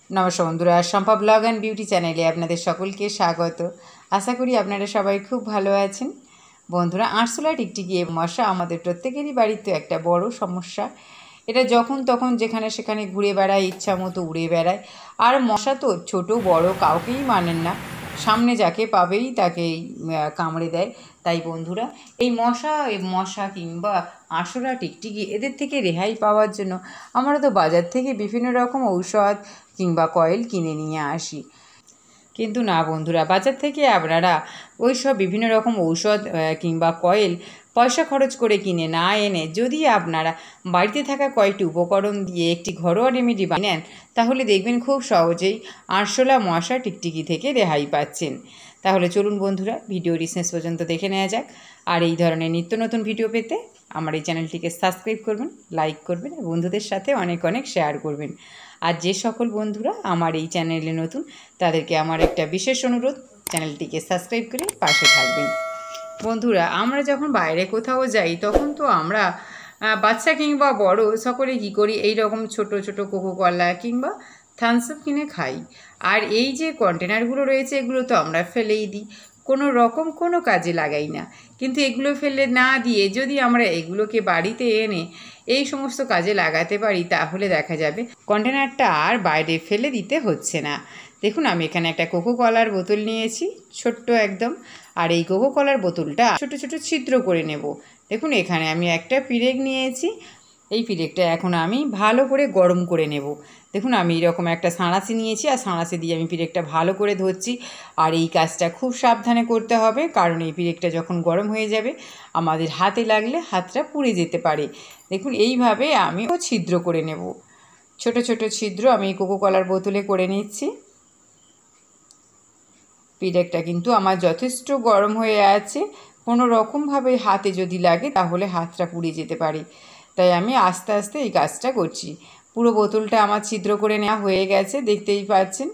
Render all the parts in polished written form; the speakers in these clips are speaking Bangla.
নমস্কার বন্ধুরা, শম্পা ব্লগ অ্যান্ড বিউটি চ্যানেলে আপনাদের সকলকে স্বাগত। আশা করি আপনারা সবাই খুব ভালো আছেন। বন্ধুরা, আরশোলা টিকটিকি মশা আমাদের প্রত্যেকেরই বাড়িতে একটা বড় সমস্যা। এটা যখন তখন যেখানে সেখানে ঘুরে বেড়ায়, ইচ্ছা মতো উড়ে বেড়ায়। আর মশা তো ছোট বড় কাউকেই মানেন না, সামনে যাকে পাবেই তাকে কামড়ে দেয়। তাই বন্ধুরা, এই মশা কিংবা আরশোলা টিকটিকি এদের থেকে রেহাই পাওয়ার জন্য আমরা তো বাজার থেকে বিভিন্ন রকম ঔষধ কিংবা কয়েল কিনে নিয়ে আসি। কিন্তু না বন্ধুরা, বাজার থেকে আপনারা ওই সব বিভিন্ন রকম ঔষধ কিংবা কয়েল পয়সা খরচ করে কিনে না এনে যদি আপনারা বাড়িতে থাকা কয়েকটি উপকরণ দিয়ে একটি ঘরোয়া রেমেডি বানিয়ে নেন, তাহলে দেখবেন খুব সহজেই আরশোলা মশা টিকটিকি থেকে রেহাই পাচ্ছেন। তাহলে চলুন বন্ধুরা, ভিডিওটি শেষ পর্যন্ত দেখে নেওয়া যাক। আর এই ধরনের নিত্য নতুন ভিডিও পেতে আমার এই চ্যানেলটিকে সাবস্ক্রাইব করবেন, লাইক করবেন, বন্ধুদের সাথে অনেক অনেক শেয়ার করবেন। আর যে সকল বন্ধুরা আমার এই চ্যানেলে নতুন, তাদেরকে আমার একটা বিশেষ অনুরোধ, চ্যানেলটিকে সাবস্ক্রাইব করে পাশে থাকবেন। বন্ধুরা, আমরা যখন বাইরে কোথাও যাই তখন তো আমরা বাচ্চা কিংবা বড় সকলে কী করি, এই রকম ছোট ছোট কোকোকলা কিংবা থামস আপ কিনে খাই। আর এই যে কন্টেনারগুলো রয়েছে এগুলো তো আমরা ফেলেই দিই, কোনো রকম কোনো কাজে লাগাই না। কিন্তু এগুলো ফেলে না দিয়ে যদি আমরা এগুলোকে বাড়িতে এনে এই সমস্ত কাজে লাগাতে পারি, তাহলে দেখা যাবে কন্টেনারটা আর বাইরে ফেলে দিতে হচ্ছে না। দেখুন, আমি এখানে একটা কোকোকলার বোতল নিয়েছি, ছোট্ট একদম। আর এই কোকোকলার বোতলটা ছোট ছোট ছিদ্র করে নেব। দেখুন, এখানে আমি একটা পিরেক নিয়েছি। এই পিরেকটা এখন আমি ভালো করে গরম করে নেব। দেখুন, আমি এরকম একটা সাঁড়াশি নিয়েছি, আর সাঁড়াশি দিয়ে আমি পিরেকটা ভালো করে ধরছি। আর এই কাজটা খুব সাবধানে করতে হবে, কারণ এই পিরেকটা যখন গরম হয়ে যাবে আমাদের হাতে লাগলে হাতটা পুড়ে যেতে পারে। দেখুন, এইভাবে আমি ছিদ্র করে নেব। ছোট ছোট ছিদ্র আমি কোকোকলার বোতলে করে নিচ্ছি। পিরেকটা কিন্তু আমার যথেষ্ট গরম হয়ে আছে, কোনো রকমভাবে হাতে যদি লাগে তাহলে হাতটা পুড়ে যেতে পারে। তাই আমি আস্তে আস্তে এই কাজটা করছি। পুরো বোতলটা আমার ছিদ্র করে নেওয়া হয়ে গেছে, দেখতেই পাচ্ছেন।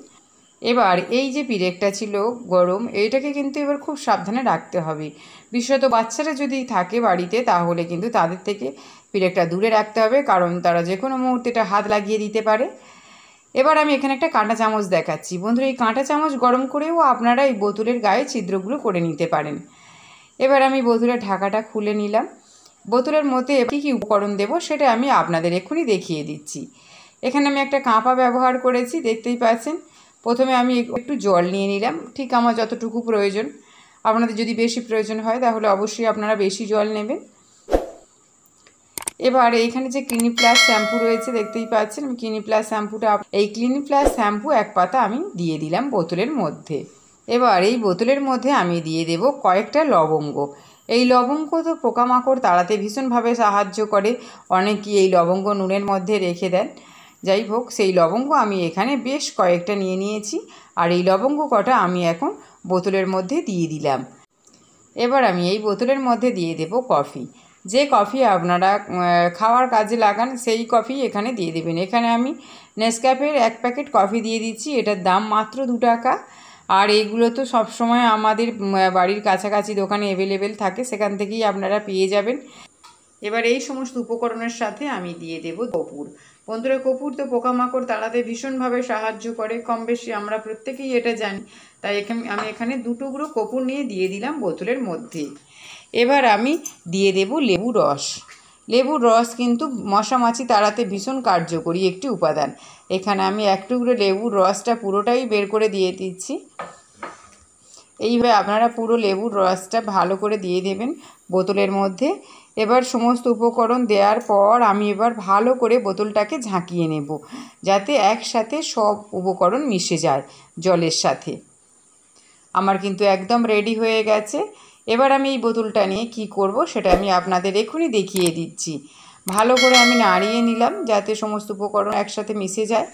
এবার এই যে পিরেকটা ছিল গরম, এইটাকে কিন্তু এবার খুব সাবধানে রাখতে হবে। বিশেষত বাচ্চারা যদি থাকে বাড়িতে, তাহলে কিন্তু তাদের থেকে পিরেকটা দূরে রাখতে হবে, কারণ তারা যে কোনো মুহূর্তে এটা হাত লাগিয়ে দিতে পারে। এবার আমি এখানে একটা কাঁটা চামচ দেখাচ্ছি। বন্ধুরা, এই কাঁটা চামচ গরম করেও আপনারা এই বোতলের গায়ে ছিদ্রগুলো করে নিতে পারেন। এবার আমি বোতলের ঢাকাটা খুলে নিলাম। বোতলের মধ্যে কী কী উপকরণ দেবো সেটা আমি আপনাদের এক্ষুনি দেখিয়ে দিচ্ছি। এখানে আমি একটা কাঁপা ব্যবহার করেছি, দেখতেই পাচ্ছেন। প্রথমে আমি একটু জল নিয়ে নিলাম, ঠিক আমার যতটুকু প্রয়োজন। আপনাদের যদি বেশি প্রয়োজন হয় তাহলে অবশ্যই আপনারা বেশি জল নেবেন। এবার এইখানে যে ক্লিনিক প্লাস শ্যাম্পু রয়েছে, দেখতেই পাচ্ছেন। আমি ক্লিনিক প্লাস শ্যাম্পুটা, এই ক্লিনিক প্লাস শ্যাম্পু এক পাতা আমি দিয়ে দিলাম বোতলের মধ্যে। এবার এই বোতলের মধ্যে আমি দিয়ে দেব কয়েকটা লবঙ্গ। এই লবঙ্গ তো পোকামাকড় তাড়াতে ভীষণভাবে সাহায্য করে। অনেকেই এই লবঙ্গ নুনের মধ্যে রেখে দেন। যাই হোক, সেই লবঙ্গ আমি এখানে বেশ কয়েকটা নিয়ে নিয়েছি। আর এই লবঙ্গ কটা আমি এখন বোতলের মধ্যে দিয়ে দিলাম। এবার আমি এই বোতলের মধ্যে দিয়ে দেব কফি। যে কফি আপনারা খাওয়ার কাজে লাগান সেই কফি এখানে দিয়ে দেবেন। এখানে আমি নেসক্যাফের 1 প্যাকেট কফি দিয়ে দিচ্ছি, এটার দাম মাত্র 2 টাকা। আর এইগুলো তো সবসময় আমাদের বাড়ির কাছাকাছি দোকানে অ্যাভেলেবেল থাকে, সেখান থেকেই আপনারা পেয়ে যাবেন। এবার এই সমস্ত উপকরণের সাথে আমি দিয়ে দেব কর্পূর। বন্ধুরা, কর্পূর তো পোকামাকড় তাড়াতে ভীষণভাবে সাহায্য করে, কম বেশি আমরা প্রত্যেকেই এটা জানি। তাই আমি এখানে 2 টুকরো কর্পূর নিয়ে দিয়ে দিলাম বোতলের মধ্যে। এবার আমি দিয়ে দেব লেবু রস। লেবুর রস কিন্তু মশামাছি তাড়াতে ভীষণ কার্যকরী একটি উপাদান। এখানে আমি 1 টুকরো লেবুর রসটা পুরোটাই বের করে দিয়ে দিচ্ছি। এইভাবে আপনারা পুরো লেবুর রসটা ভালো করে দিয়ে দেবেন বোতলের মধ্যে। এবার সমস্ত উপকরণ দেওয়ার পর আমি এবার ভালো করে বোতলটাকে ঝাঁকিয়ে নেব, যাতে একসাথে সব উপকরণ মিশে যায় জলের সাথে। আমার কিন্তু একদম রেডি হয়ে গেছে। এবার আমি এই বোতলটা নিয়ে কি করব সেটা আমি আপনাদের এক্ষুনি দেখিয়ে দিচ্ছি। ভালো করে আমি নাড়িয়ে নিলাম যাতে সমস্ত উপকরণ একসাথে মিশে যায়।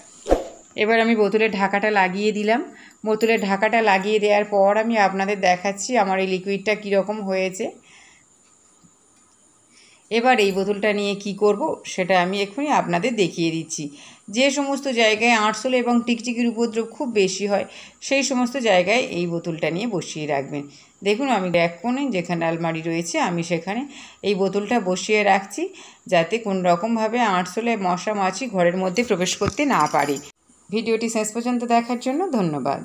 এবার আমি বোতলের ঢাকাটা লাগিয়ে দিলাম। বোতলের ঢাকাটা লাগিয়ে দেওয়ার পর আমি আপনাদের দেখাচ্ছি আমার এই লিকুইডটা কীরকম হয়েছে। এবার এই বোতলটা নিয়ে কি করব সেটা আমি এক্ষুনি আপনাদের দেখিয়ে দিচ্ছি। যে সমস্ত জায়গায় আরশোলা এবং টিকটিকির উপদ্রব খুব বেশি হয়, সেই সমস্ত জায়গায় এই বোতলটা নিয়ে বসিয়ে রাখবেন। দেখুন, আমি এক কোণে যেখানে আলমারি রয়েছে আমি সেখানে এই বোতলটা বসিয়ে রাখছি, যাতে কোনো রকমভাবে আরশোলা মশা মাছি ঘরের মধ্যে প্রবেশ করতে না পারে। ভিডিওটি শেষ পর্যন্ত দেখার জন্য ধন্যবাদ।